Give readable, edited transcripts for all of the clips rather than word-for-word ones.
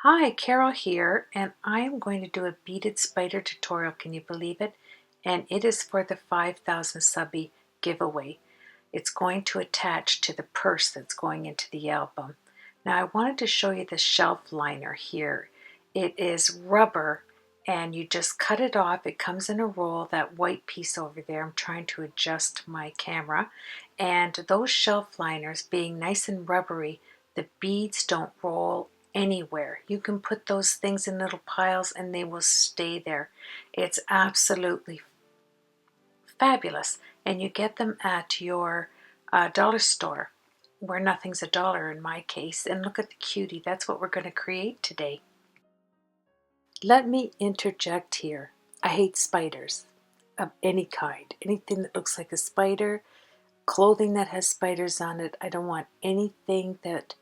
Hi, Carol here, and I am going to do a beaded spider tutorial. Can you believe it? And it is for the 5,000 subby giveaway. It's going to attach to the purse that's going into the album. Now I wanted to show you the shelf liner here. It is rubber and you just cut it off. It comes in a roll, that white piece over there. I'm trying to adjust my camera. And those shelf liners being nice and rubbery, the beads don't roll anywhere. You can put those things in little piles and they will stay there. It's absolutely fabulous. And you get them at your dollar store, where nothing's a dollar in my case. And look at the cutie. That's what we're going to create today. Let me interject here. I hate spiders of any kind. Anything that looks like a spider, clothing that has spiders on it. I don't want anything that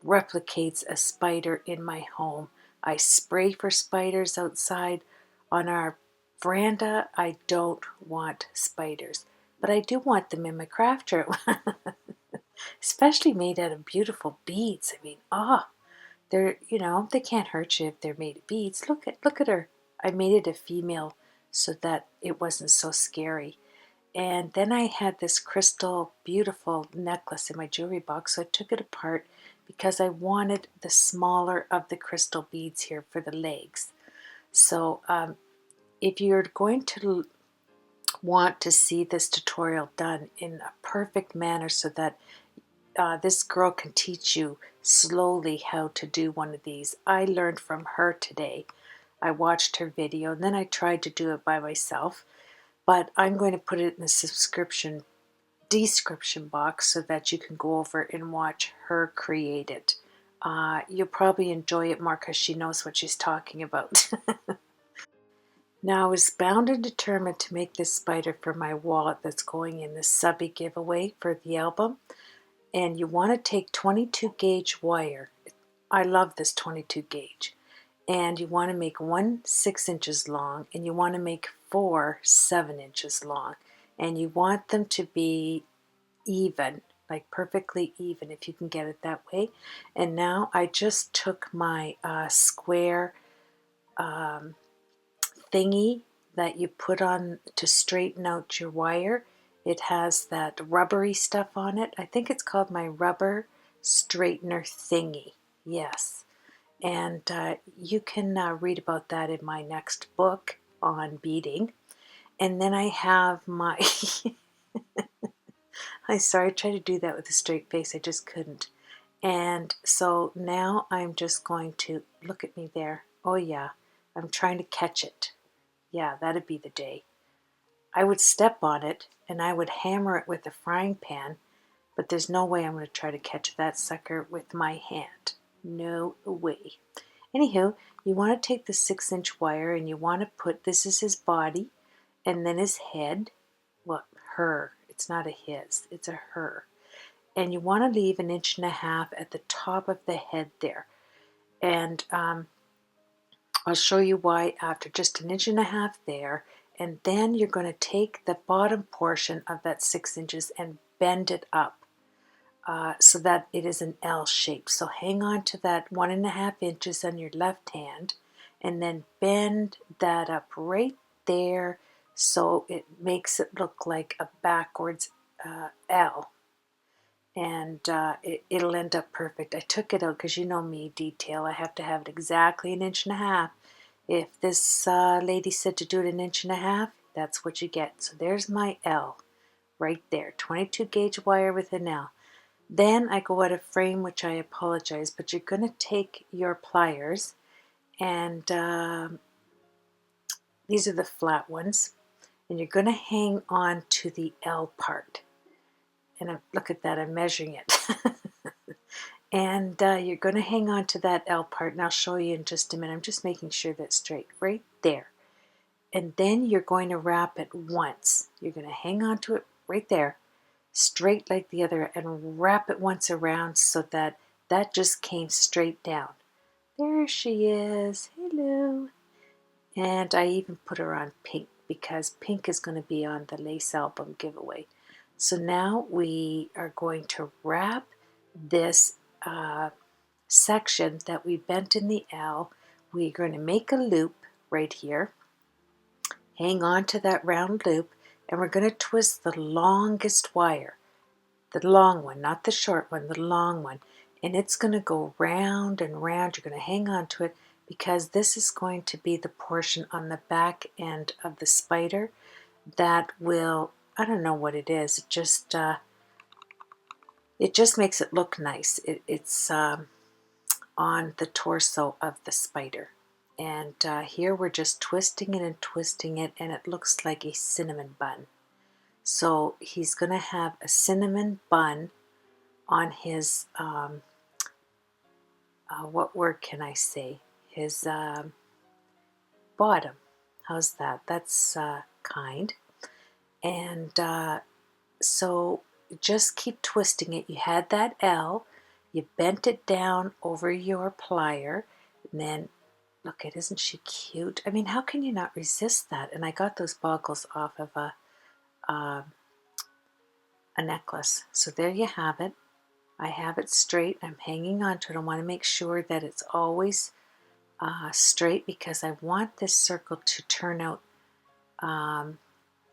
replicates a spider in my home. I spray for spiders outside. On our veranda, I don't want spiders, but I do want them in my craft room, especially made out of beautiful beads. I mean, they're, they can't hurt you if they're made of beads. Look at her. I made it a female so that it wasn't so scary. And then I had this crystal beautiful necklace in my jewelry box, so I took it apart because I wanted the smaller of the crystal beads here for the legs. So if you're going to want to see this tutorial done in a perfect manner so that this girl can teach you slowly how to do one of these, I learned from her today. I watched her video and then I tried to do it by myself, but I'm going to put it in the description box so that you can go over and watch her create it. You'll probably enjoy it more because she knows what she's talking about. Now I was bound and determined to make this spider for my wallet that's going in the subby giveaway for the album. And you want to take 22 gauge wire. I love this 22 gauge. And you want to make one 6 inches long and you want to make four 7 inches long. And you want them to be even, like perfectly even if you can get it that way. And now I just took my square thingy that you put on to straighten out your wire. It has that rubbery stuff on it. I think it's called my rubber straightener thingy. Yes. And you can read about that in my next book on beading. And then I have my I'm sorry, I tried to do that with a straight face. I just couldn't. And so now I'm just going to look at me there. Oh, yeah, I'm trying to catch it. Yeah, that'd be the day. I would step on it and I would hammer it with a frying pan, but there's no way I'm going to try to catch that sucker with my hand. No way. Anywho, you want to take the 6-inch wire and you want to put, this is his body, and then his head. Well, her. It's not a his, it's a her. And you want to leave 1.5 inches at the top of the head there. And I'll show you why after. Just 1.5 inches there. And then you're going to take the bottom portion of that 6 inches and bend it up so that it is an L shape. So hang on to that 1.5 inches on your left hand and then bend that up right there so it makes it look like a backwards L. And it'll end up perfect. I took it out because you know me, detail. I have to have it exactly 1.5 inches. If this lady said to do it 1.5 inches, that's what you get. So there's my L right there, 22 gauge wire with an L. Then I go out of frame, which I apologize, but you're going to take your pliers, and these are the flat ones, and you're going to hang on to the L part. And look at that, I'm measuring it. And you're going to hang on to that L part, and I'll show you in just a minute. I'm just making sure that's straight right there. And then you're going to wrap it once. You're going to hang on to it right there, straight like the other, and wrap it once around so that that just came straight down. There she is. Hello. And I even put her on pink because pink is going to be on the lace album giveaway. So now we are going to wrap this section that we bent in the L, we're going to make a loop right here, hang on to that round loop, and we're going to twist the longest wire, the long one, not the short one, the long one, and it's going to go round and round. You're going to hang on to it because this is going to be the portion on the back end of the spider that will, I don't know what it is, it just makes it look nice. It's on the torso of the spider. And here we're just twisting it and twisting it, and it looks like a cinnamon bun. So he's going to have a cinnamon bun on his, what word can I say? His bottom. How's that? That's kind. And so just keep twisting it. You had that L, you bent it down over your plier, and then look at, isn't she cute? I mean, how can you not resist that? And I got those boggles off of a necklace. So there you have it. I have it straight. I'm hanging on to it. I want to make sure that it's always straight because I want this circle to turn out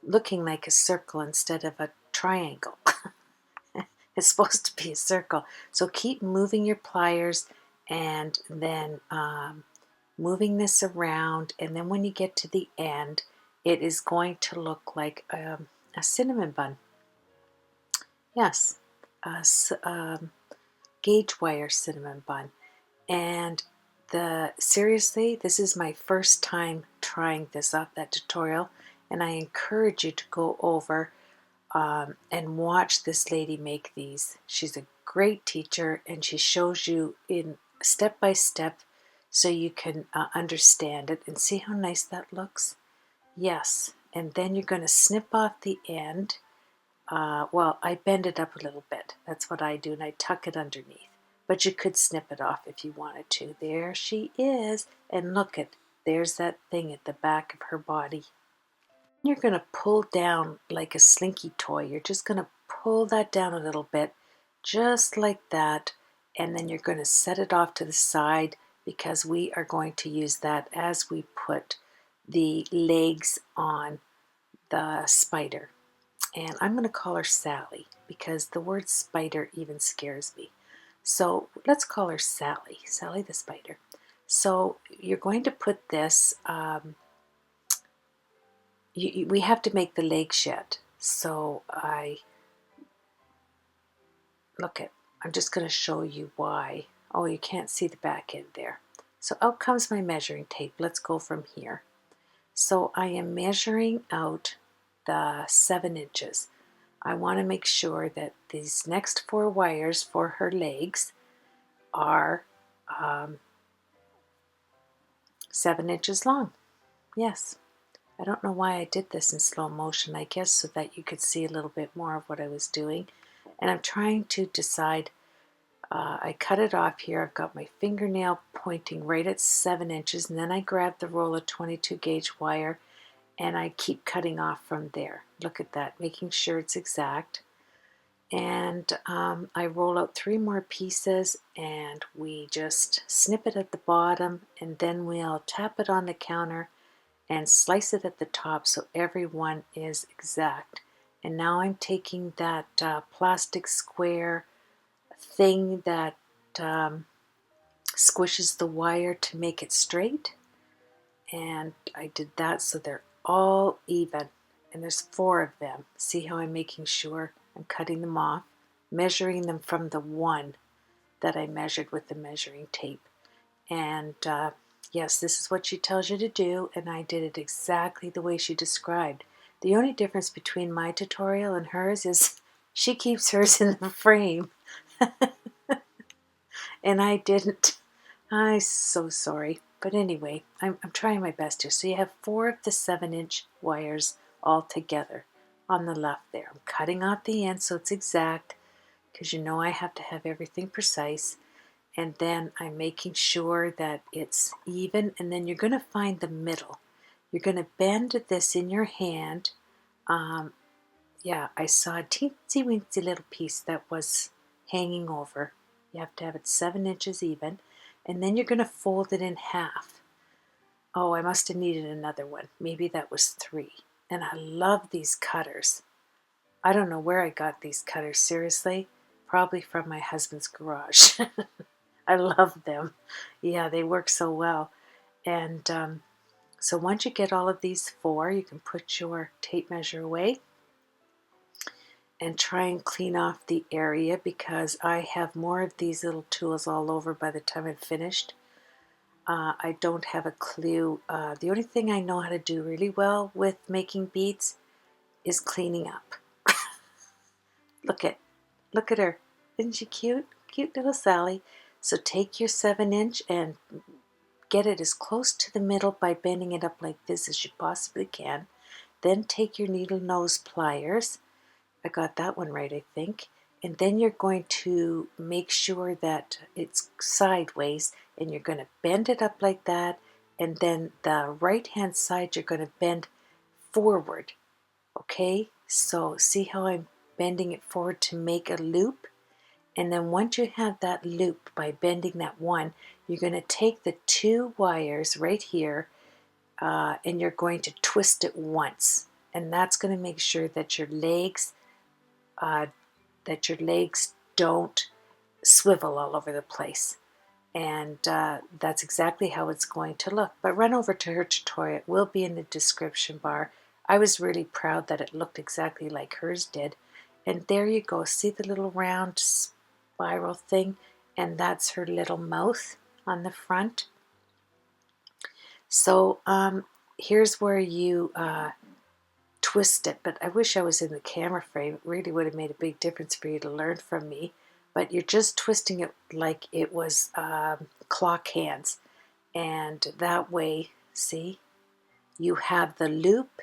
looking like a circle instead of a triangle. It's supposed to be a circle. So keep moving your pliers and then moving this around, and then when you get to the end, it is going to look like a cinnamon bun. Yes, a gauge wire cinnamon bun. And seriously, this is my first time trying this off that tutorial, and I encourage you to go over and watch this lady make these. She's a great teacher, and she shows you in step by step so you can understand it. And see how nice that looks? Yes. And then you're going to snip off the end. Well, I bend it up a little bit. That's what I do, and I tuck it underneath. But you could snip it off if you wanted to. There she is. And look at, there's that thing at the back of her body. You're going to pull down like a slinky toy. You're just going to pull that down a little bit, just like that. And then you're going to set it off to the side because we are going to use that as we put the legs on the spider. And I'm going to call her Sally because the word spider even scares me. So let's call her Sally, Sally the spider. So you're going to put this, we have to make the leg shed. So I'm just going to show you why. Oh, you can't see the back end there. So out comes my measuring tape. Let's go from here. So I am measuring out the 7 inches. I want to make sure that these next 4 wires for her legs are 7 inches long. Yes. I don't know why I did this in slow motion. I guess so that you could see a little bit more of what I was doing. And I'm trying to decide, I cut it off here. I've got my fingernail pointing right at 7 inches, and then I grab the roll of 22 gauge wire and I keep cutting off from there. Look at that, making sure it's exact. And I roll out 3 more pieces and we just snip it at the bottom, and then we'll tap it on the counter and slice it at the top so every one is exact. And now I'm taking that plastic square thing that squishes the wire to make it straight, and I did that so they're all even, and there's 4 of them. See how I'm making sure I'm cutting them off, measuring them from the one that I measured with the measuring tape. And yes, this is what she tells you to do, and I did it exactly the way she described. The only difference between my tutorial and hers is she keeps hers in the frame and I didn't. I'm so sorry. But anyway, I'm trying my best here. So you have 4 of the 7-inch wires all together on the left there. I'm cutting off the end so it's exact because you know I have to have everything precise. And then I'm making sure that it's even, and then you're going to find the middle. You're going to bend this in your hand. Yeah, I saw a teensy weensy little piece that was hanging over. You have to have it 7 inches even. And then you're going to fold it in half. Oh, I must have needed another one. Maybe that was 3. And I love these cutters. I don't know where I got these cutters, seriously. Probably from my husband's garage. I love them. Yeah, they work so well. And so once you get all of these 4, you can put your tape measure away and try and clean off the area, because I have more of these little tools all over by the time I'm finished. I don't have a clue. The only thing I know how to do really well with making beads is cleaning up. Look at her. Isn't she cute? Cute little Sally. So take your 7-inch and get it as close to the middle by bending it up like this as you possibly can. Then take your needle nose pliers. I got that one right, I think. And then you're going to make sure that it's sideways, and you're going to bend it up like that. And then the right hand side you're going to bend forward. Okay, so see how I'm bending it forward to make a loop? And then once you have that loop, by bending that one, you're going to take the 2 wires right here, and you're going to twist it once. And that's going to make sure that your legs don't swivel all over the place. And that's exactly how it's going to look. But run over to her tutorial. It will be in the description bar. I was really proud that it looked exactly like hers did. And there you go. See the little round spiral thing? And that's her little mouth on the front. So here's where you twist it. But I wish I was in the camera frame. It really would have made a big difference for you to learn from me. But you're just twisting it like it was clock hands. And that way, see, you have the loop,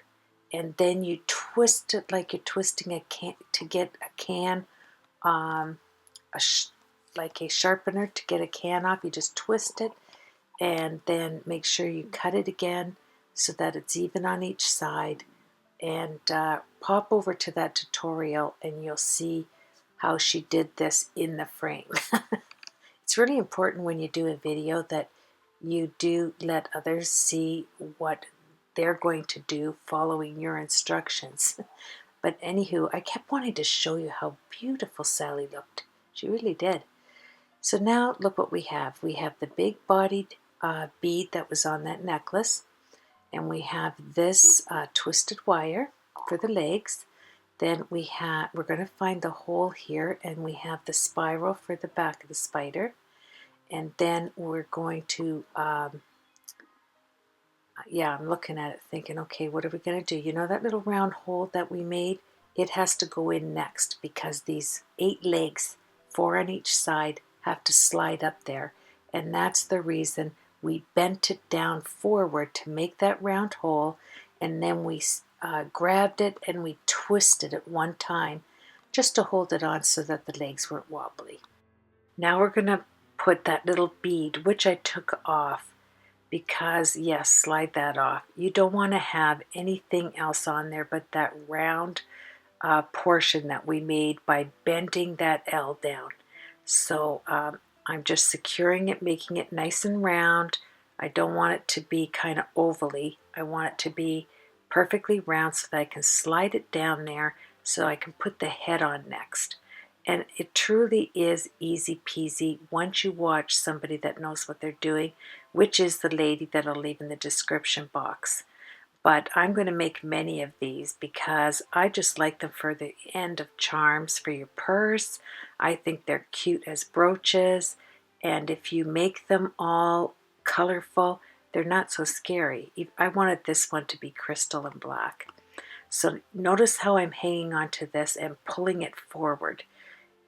and then you twist it like you're twisting a can to get a can, like a sharpener to get a can off. You just twist it, and then make sure you cut it again so that it's even on each side. And pop over to that tutorial, and you'll see how she did this in the frame. It's really important when you do a video that you do let others see what they're going to do following your instructions. But anywho, I kept wanting to show you how beautiful Sally looked. She really did. So now look what we have. We have the big bodied bead that was on that necklace. And we have this twisted wire for the legs. Then we're going to find the hole here, and we have the spiral for the back of the spider. And then we're going to, yeah, I'm looking at it thinking, okay, what are we going to do? You know that little round hole that we made? It has to go in next, because these 8 legs, 4 on each side, have to slide up there. And that's the reason we bent it down forward to make that round hole. And then we grabbed it and we twisted it one time just to hold it on so that the legs weren't wobbly. Now we're going to put that little bead, which I took off, because yes, slide that off. You don't want to have anything else on there but that round portion that we made by bending that L down. So I'm just securing it, making it nice and round. I don't want it to be kind of ovally. I want it to be perfectly round so that I can slide it down there so I can put the head on next. And it truly is easy peasy once you watch somebody that knows what they're doing, which is the lady that I'll leave in the description box. But I'm going to make many of these because I just like them for the end of charms for your purse. I think they're cute as brooches. And if you make them all colorful, they're not so scary. I wanted this one to be crystal and black. So notice how I'm hanging onto this and pulling it forward.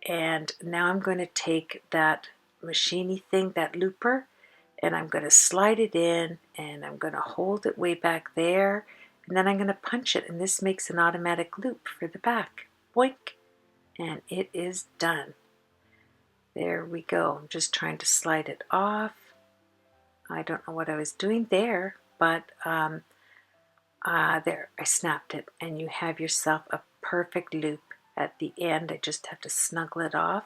And now I'm going to take that machiny thing, that looper, and I'm going to slide it in, and I'm going to hold it way back there, and then I'm going to punch it, and this makes an automatic loop for the back. Boink! And it is done. There we go. I'm just trying to slide it off. I don't know what I was doing there, but there, I snapped it, and you have yourself a perfect loop at the end. I just have to snuggle it off.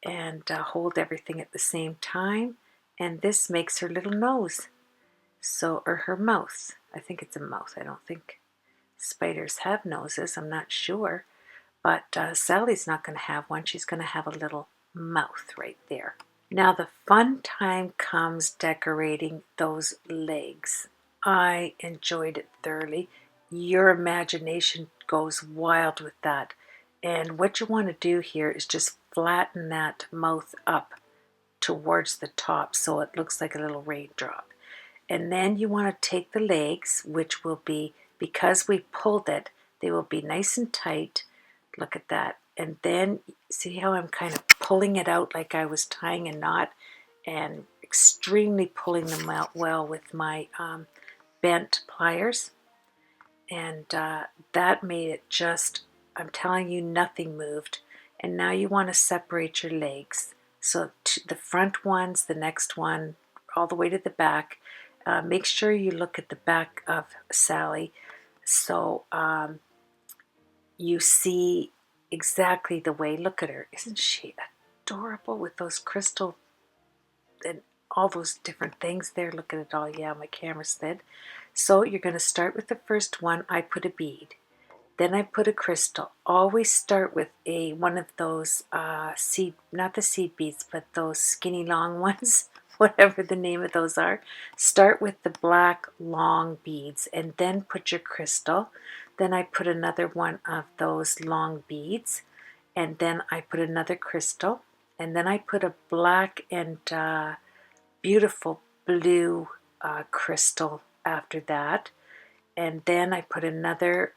and hold everything at the same time. And this makes her little nose, so, or her mouth. I think it's a mouth. I don't think spiders have noses. I'm not sure. But Sally's not going to have one. She's going to have a little mouth right there. Now the fun time comes decorating those legs. I enjoyed it thoroughly. Your imagination goes wild with that. And what you want to do here is just flatten that mouth up towards the top so it looks like a little raindrop. And then you want to take the legs, which will be, because we pulled it, they will be nice and tight. Look at that. And then see how I'm kind of pulling it out like I was tying a knot, and extremely pulling them out well with my bent pliers. And that made it just, I'm telling you, nothing moved. And now you want to separate your legs. So the front ones, the next one, all the way to the back. Make sure you look at the back of Sally so you see exactly the way. Look at her. Isn't she adorable with those crystal and all those different things there? Look at it all. Yeah, my camera slid. So you're going to start with the first one. I put a bead. Then I put a crystal. Always start with one of those seed, not the seed beads, but those skinny long ones, whatever the name of those are. Start with the black long beads and then put your crystal. Then I put another one of those long beads, and then I put another crystal, and then I put a black and beautiful blue crystal after that, and then I put another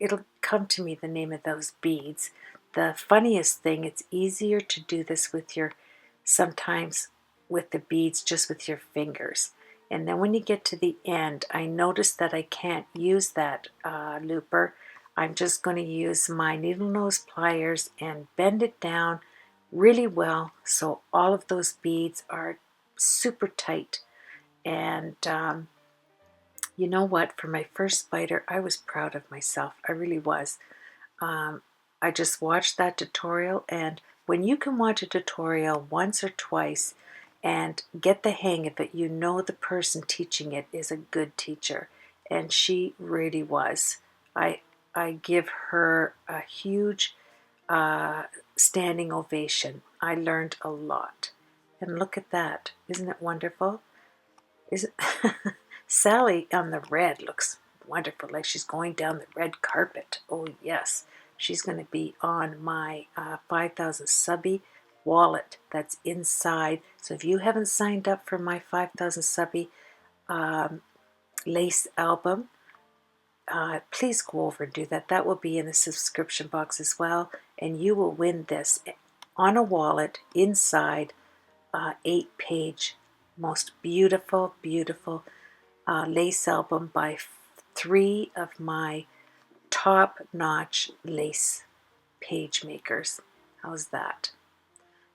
it'll come to me, the name of those beads. The funniest thing, it's easier to do this with your, sometimes with the beads just with your fingers. And then when you get to the end, I notice that I can't use that looper. I'm just going to use my needle nose pliers and bend it down really well so all of those beads are super tight. And you know what? For my first spider, I was proud of myself. I really was. I just watched that tutorial, and when you can watch a tutorial once or twice and get the hang of it, you know the person teaching it is a good teacher, and she really was. I give her a huge standing ovation. I learned a lot. And look at that. Isn't it wonderful? Isn't Sally on the red looks wonderful, like she's going down the red carpet. Oh yes, she's going to be on my 5,000 subby wallet that's inside. So if you haven't signed up for my 5,000 subby lace album, please go over and do that. That will be in the subscription box as well, and you will win this on a wallet inside 8-page, most beautiful, beautiful lace album by 3 of my top-notch lace page makers. How's that?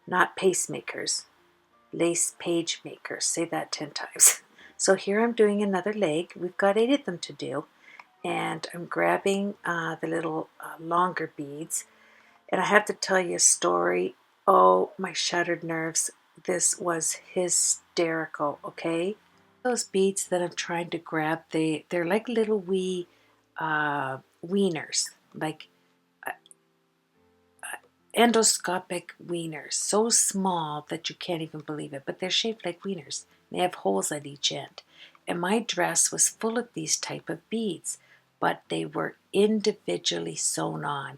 Not pacemakers, lace page makers. Say that 10 times. So here I'm doing another leg. We've got 8 of them to do, and I'm grabbing the little longer beads. And I have to tell you a story. Oh, my shattered nerves. This was hysterical, okay? Those beads that I'm trying to grab, they're like little wee wieners, like endoscopic wieners, so small that you can't even believe it, but they're shaped like wieners. They have holes at each end. And my dress was full of these type of beads, but they were individually sewn on.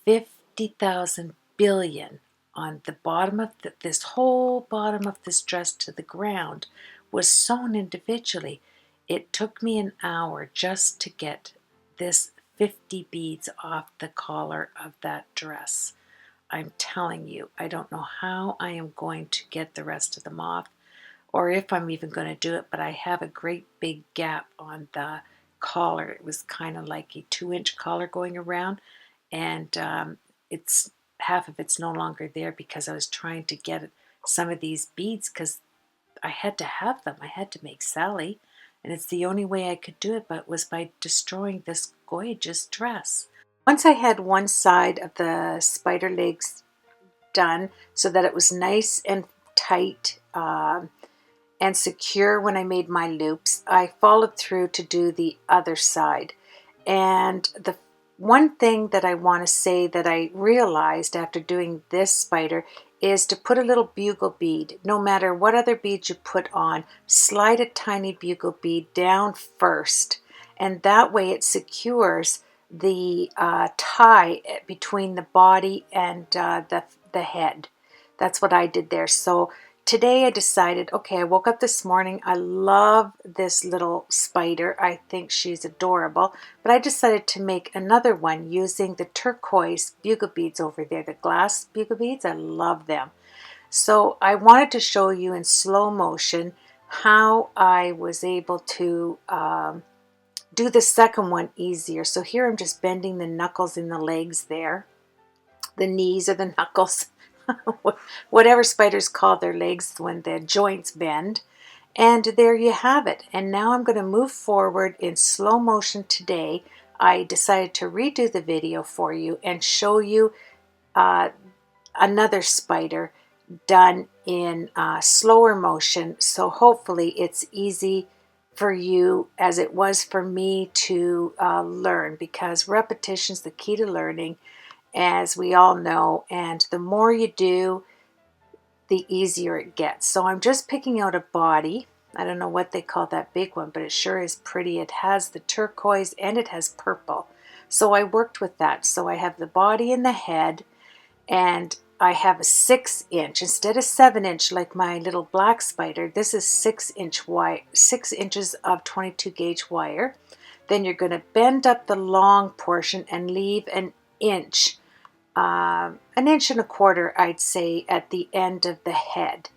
50,000 billion on the bottom of this whole bottom of this dress to the ground was sewn individually. It took me an hour just to get this 50 beads off the collar of that dress. I'm telling you, I don't know how I am going to get the rest of them off, or if I'm even going to do it, but I have a great big gap on the collar. It was kind of like a 2-inch collar going around, and it's half of it's no longer there because I was trying to get some of these beads because I had to have them. I had to make Sally, and it's the only way I could do it, but was by destroying this gorgeous dress. Once I had one side of the spider legs done so that it was nice and tight and secure when I made my loops, I followed through to do the other side. And the one thing that I want to say that I realized after doing this spider is to put a little bugle bead. No matter what other beads you put on, slide a tiny bugle bead down first, and that way it secures the tie between the body and the head. That's what I did there. So today I decided, okay, I woke up this morning. I love this little spider. I think she's adorable. But I decided to make another one using the turquoise bugle beads over there, the glass bugle beads. I love them. So I wanted to show you in slow motion how I was able to do the second one easier. So here I'm just bending the knuckles in the legs there, the knees or the knuckles, whatever spiders call their legs when the joints bend. And there you have it. And now I'm going to move forward in slow motion today. I decided to redo the video for you and show you another spider done in slower motion. So hopefully it's easy for you as it was for me to learn, because repetition is the key to learning, as we all know, and the more you do, the easier it gets. So I'm just picking out a body. I don't know what they call that big one, but it sure is pretty. It has the turquoise and it has purple. So I worked with that. So I have the body and the head, and I have a 6-inch instead of 7-inch like my little black spider. This is 6-inch wire, 6 inches of 22 gauge wire. Then you're going to bend up the long portion and leave an inch and a quarter, I'd say, at the end of the head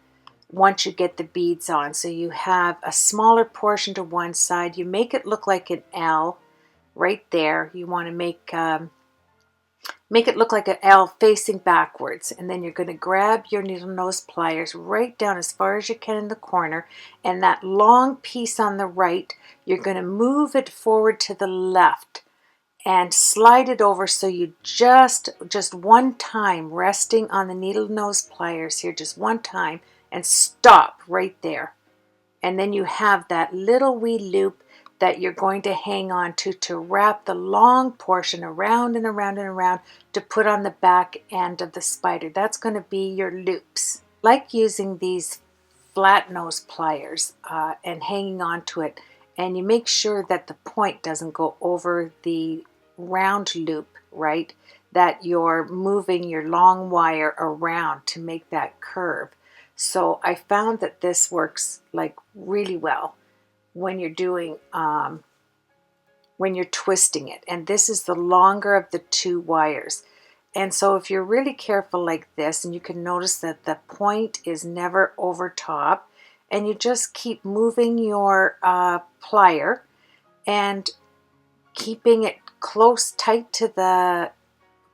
once you get the beads on. So you have a smaller portion to one side. You make it look like an L right there. You want to make it look like an L facing backwards, and then you're going to grab your needle nose pliers right down as far as you can in the corner, and that long piece on the right, you're going to move it forward to the left and slide it over, so you just one time, resting on the needle nose pliers here, just one time, and stop right there. And then you have that little wee loop that you're going to hang on to wrap the long portion around and around and around to put on the back end of the spider. That's going to be your loops. Like using these flat nose pliers and hanging on to it, and you make sure that the point doesn't go over the round loop, right? That you're moving your long wire around to make that curve. So I found that this works like really well when you're doing when you're twisting it. And this is the longer of the two wires. And so if you're really careful like this, and you can notice that the point is never over top, and you just keep moving your plier and keeping it close, tight to the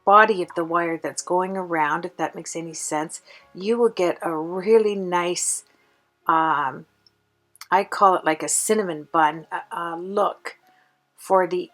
body of the wire that's going around, if that makes any sense, you will get a really nice, I call it like a cinnamon bun look for the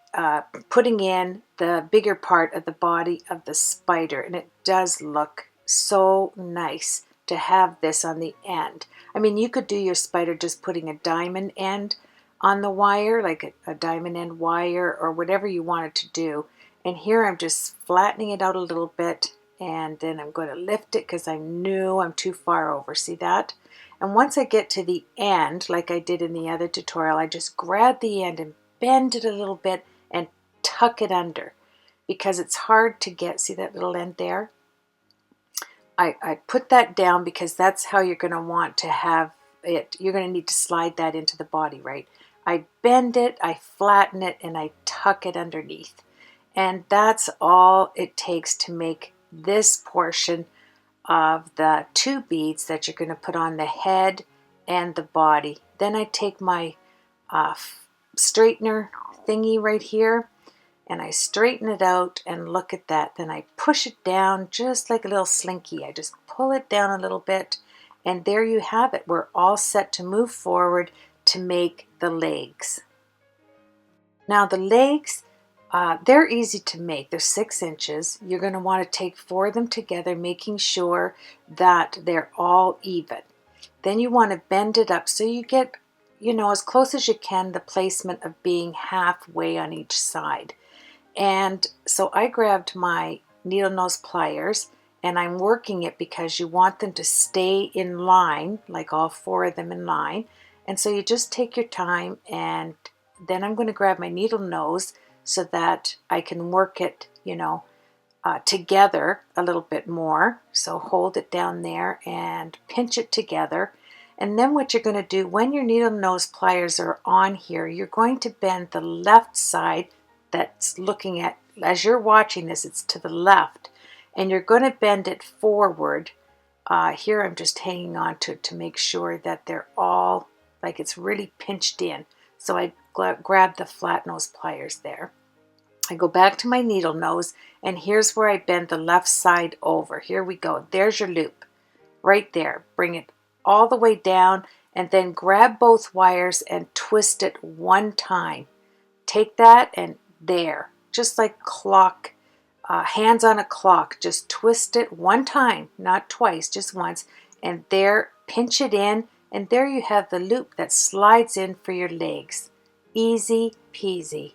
putting in the bigger part of the body of the spider. And it does look so nice to have this on the end. I mean, you could do your spider just putting a diamond end on the wire, like a diamond end wire, or whatever you wanted to do. And here I'm just flattening it out a little bit, and then I'm going to lift it because I knew I'm too far over. See that? And once I get to the end, like I did in the other tutorial, I just grab the end and bend it a little bit and tuck it under, because it's hard to get. See that little end there? I put that down because that's how you're going to want to have it. You're going to need to slide that into the body, right? I bend it, I flatten it, and I tuck it underneath. And that's all it takes to make this portion of the two beads that you're going to put on the head and the body. Then I take my straightener thingy right here, and I straighten it out, and look at that. Then I push it down just like a little slinky. I just pull it down a little bit, and there you have it. We're all set to move forward to make the legs. Now the legs, They're easy to make. They're 6 inches. You're going to want to take 4 of them together, making sure that they're all even. Then you want to bend it up so you get, as close as you can, the placement of being halfway on each side. And so I grabbed my needle nose pliers and I'm working it because you want them to stay in line, like all 4 of them in line. And so you just take your time, and then I'm going to grab my needle nose so that I can work it, together a little bit more. So hold it down there and pinch it together. And then what you're going to do when your needle nose pliers are on here, you're going to bend the left side that's looking at, as you're watching this, it's to the left. And you're going to bend it forward. Here I'm just hanging on to it to make sure that they're all, like it's really pinched in. So I grab the flat nose pliers there. I go back to my needle nose, and here's where I bend the left side over. Here we go. There's your loop right there. Bring it all the way down, and then grab both wires and twist it one time. Take that and there, just like clock, hands on a clock. Just twist it one time, not twice, just once, and there, pinch it in, and there you have the loop that slides in for your legs. Easy peasy.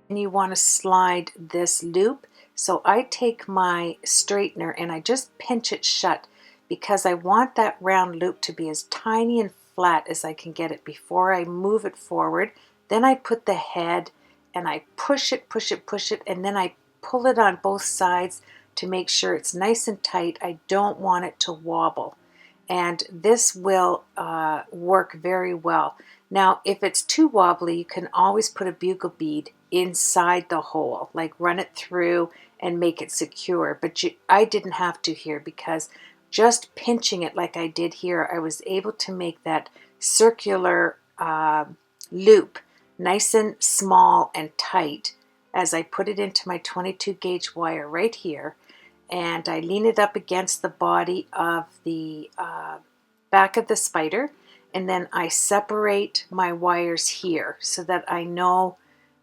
And you want to slide this loop. So I take my straightener and I just pinch it shut because I want that round loop to be as tiny and flat as I can get it before I move it forward. Then I put the head and I push it, and then I pull it on both sides to make sure it's nice and tight. I don't want it to wobble. And this will work very well. Now, if it's too wobbly, you can always put a bugle bead inside the hole, like run it through and make it secure. But I didn't have to here because just pinching it like I did here, I was able to make that circular loop nice and small and tight as I put it into my 22 gauge wire right here. And I lean it up against the body of the back of the spider, and then I separate my wires here so that I know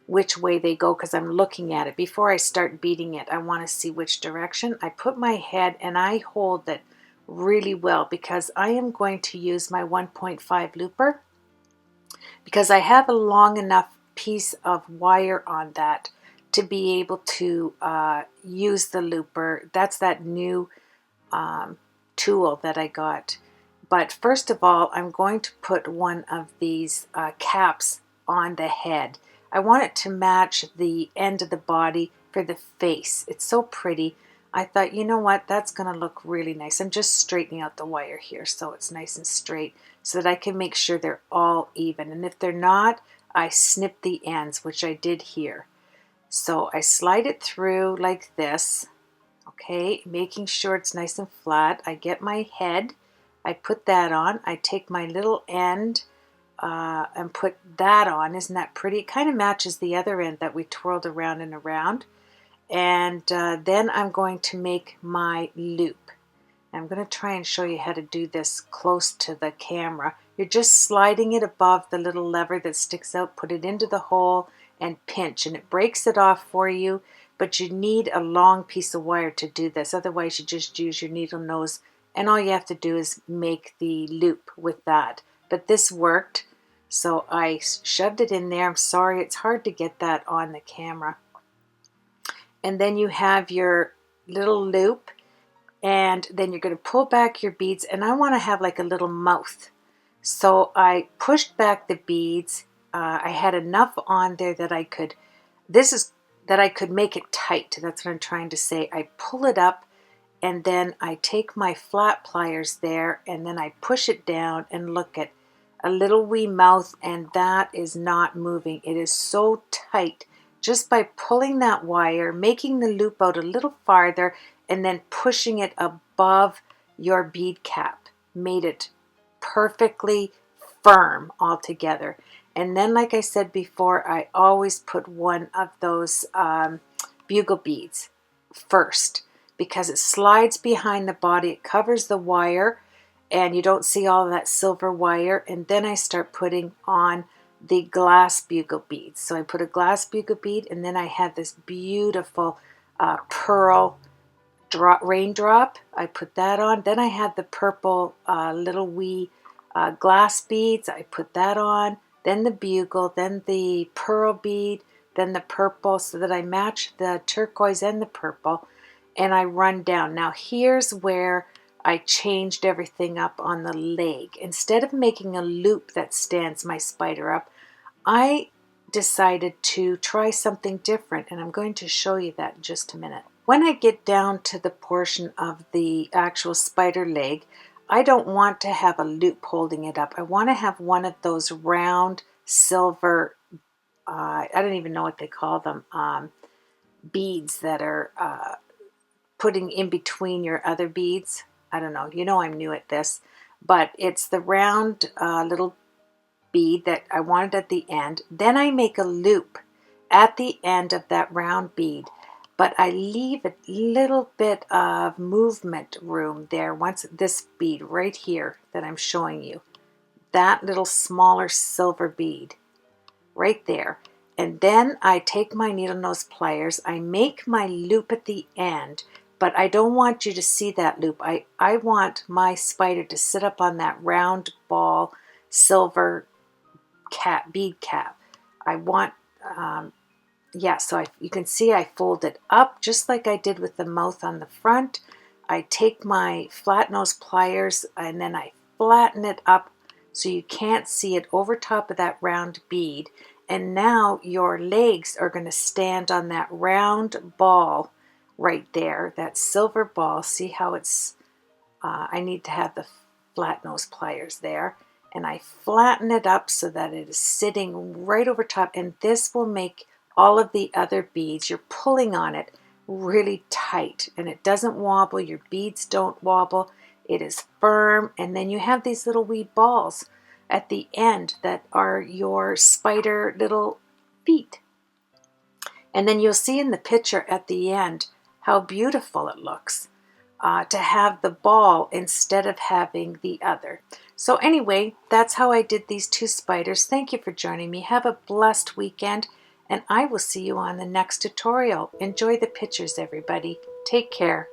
which way they go because I'm looking at it. Before I start beating it, I want to see which direction. I put my head and I hold it really well because I am going to use my 1.5 looper because I have a long enough piece of wire on that to be able to use the looper. That's that new tool that I got. But first of all, I'm going to put one of these caps on the head. I want it to match the end of the body for the face. It's so pretty. I thought, you know what, that's going to look really nice. I'm just straightening out the wire here so it's nice and straight so that I can make sure they're all even. And if they're not, I snip the ends, which I did here. So I slide it through like this, okay, making sure it's nice and flat. I get my head, I put that on. I take my little end and put that on. Isn't that pretty? It kind of matches the other end that we twirled around and around. And then I'm going to make my loop. I'm going to try and show you how to do this close to the camera. You're just sliding it above the little lever that sticks out, put it into the hole and pinch, and it breaks it off for you, but you need a long piece of wire to do this. Otherwise you just use your needle nose and all you have to do is make the loop with that. But this worked, so I shoved it in there. I'm sorry, it's hard to get that on the camera. And then you have your little loop, and then you're going to pull back your beads, and I want to have like a little mouth. So I pushed back the beads. I had enough on there that I could, that I could make it tight. That's what I'm trying to say. I pull it up, and then I take my flat pliers there, and then I push it down and look at a little wee mouth, and that is not moving. It is so tight. Just by pulling that wire, making the loop out a little farther, and then pushing it above your bead cap, made it perfectly firm altogether. And then, like I said before, I always put one of those bugle beads first because it slides behind the body, it covers the wire, and you don't see all of that silver wire. And then I start putting on the glass bugle beads. So I put a glass bugle bead, and then I had this beautiful pearl raindrop. I put that on. Then I had the purple little wee glass beads. I put that on. Then the bugle, then the pearl bead, then the purple, so that I match the turquoise and the purple. And I run down. Now here's where I changed everything up on the leg. Instead of making a loop that stands my spider up, I decided to try something different, and I'm going to show you that in just a minute. When I get down to the portion of the actual spider leg, I don't want to have a loop holding it up. I want to have one of those round silver, I don't even know what they call them, beads that are putting in between your other beads. I don't know. You know I'm new at this. But it's the round little bead that I wanted at the end. Then I make a loop at the end of that round bead, but I leave a little bit of movement room there. Once this bead right here that I'm showing you, that little smaller silver bead right there. And then I take my needle nose pliers, I make my loop at the end, but I don't want you to see that loop. I want my spider to sit up on that round ball silver bead cap. I want, yeah, so you can see I fold it up just like I did with the mouth on the front. I take my flat nose pliers and then I flatten it up so you can't see it over top of that round bead. And now your legs are going to stand on that round ball right there, that silver ball. See how it's, I need to have the flat nose pliers there. And I flatten it up so that it is sitting right over top, and this will make all of the other beads, you're pulling on it really tight and it doesn't wobble, your beads don't wobble, it is firm, and then you have these little wee balls at the end that are your spider little feet. And then you'll see in the picture at the end how beautiful it looks. To have the ball instead of having the other. So anyway, that's how I did these two spiders. Thank you for joining me. Have a blessed weekend, and I will see you on the next tutorial. Enjoy the pictures, everybody. Take care.